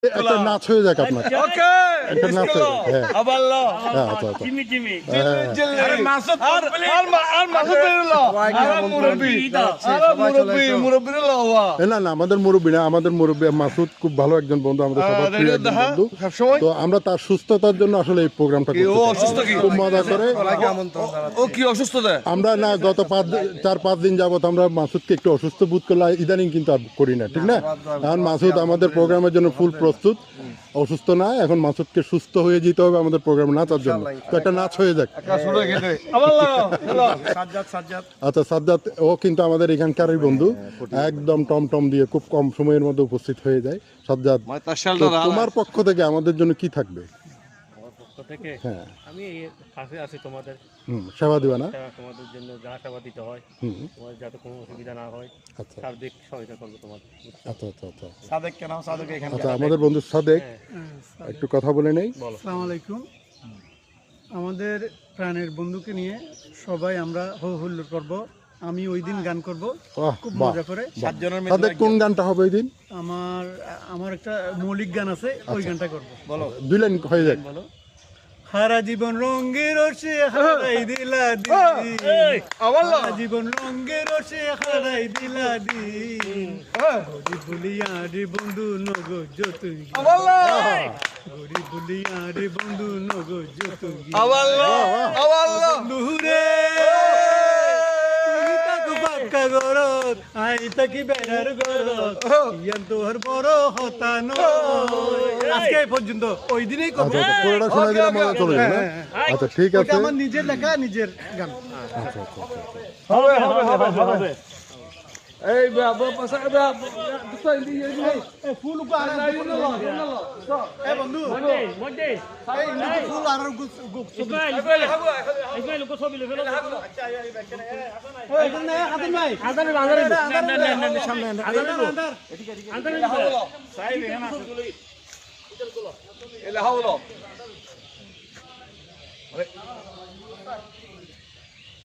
একটা নাচ হয়ে যাক আপনার ওকে একটা নাচ হয়ে যাক হ্যাঁ আবার ল হ্যাঁ, আচ্ছা আচ্ছা জিমি জিমি আর মাসুদ আর মাসুদ ল আর মুরব্বি ল ওয়া না না আমাদের মুরব্বী না আমাদের মুরব্বী মাসুদ খুব ভালো একজন বন্ধু আমাদের সবার প্রিয় একজন বন্ধু সবসময় তো আমরা তার সুস্থতার জন্য আসলে এই প্রোগ্রামটা ও অসুস্থ কি খুব মজা করে ও কি অসুস্থ দেয় আমরা না গত 4-5 দিন যাবত আমরা মাসুদকে একটু অসুস্থ বোধ করলে ইদানিং কিন্তু আর করি না ঠিক না এখন মাসুদ আমাদের প্রোগ্রামের জন্য ফুল প্রস্তুত অসুস্থ না এখন মাসুদকে সুস্থ হয়ে যেতে হবে আমাদের প্রোগ্রামে নাচার জন্য তো একটা নাচ হয়ে যাক আবার ল আচ্ছা সাজ্জাদ ও কিন্তু আমাদের এখানকারই বন্ধু একদম টমটম দিয়ে খুব কম সময়ের মধ্যে উপস্থিত হয়ে যায় সাজ্জাদ মানে তার শালটা তো তোমার পক্ষ থেকে আমাদের জন্য কি থাকবে পক্ষ থেকে হ্যাঁ আমি পাশে আছি তোমাদের সেবা দিবা না তোমাদের জন্য যা সেবা দিতে হয় তোমাদের যাতে কোনো অসুবিধা না হয় আচ্ছা সার্বিক সহায়তা করবো তোমাদের আচ্ছা আচ্ছা আচ্ছা সাদেক কেন সাদেক এখানে আচ্ছা আমাদের বন্ধু সাদেক একটু কথা বলে নেই আসসালামু আলাইকুম আমাদের প্রাণের বন্ধুকে নিয়ে সবাই আমরা হো হুল্লোড় করব আমি ওই দিন গান করব বাহ, খুব বাহ, মজা করে বাহ। সাদেক কোন গানটা হবে ওই দিন আমার আমার একটা মৌলিক গান আছে ওই গানটা করব বলো 2 লাইন হয়ে যাক সারা জীবন রঙের রসে হারাই দিলা দি আবার ল সারা জীবন রঙের রসে হারাই দিলা দি গরিব বলিয়া রে বন্ধু নগো যতুই আবার ল গরিব বলিয়া রে বন্ধু নগো যতুই আবার ল আবার ল বন্ধুরে তুই তাকু পাক্কা গরত আই তাকি বেড়ার গরত ইয়ান তোর বড় হতা নয় আজকে এই পর্যন্ত ওই দিনেই করব আচ্ছা আচ্ছা পুরোটা শোনা দিলে মজা চলে যাবে না আচ্ছা ঠিক এটা আছে আমার নিজের লেখা নিজের গান আচ্ছা আচ্ছা আচ্ছা হবে হবে হবে হবে এই বাবা পাশা বে দুটো ইন্দি এই ফুল উপর আর এই বন্ধু মধ্যে এই নিচে ফুল আর এগুলো লোক ছবি লেখে এই না হাতেন ভাই আদারে সামনে আদারে সাহেব এখানে আছে এলা হাওলো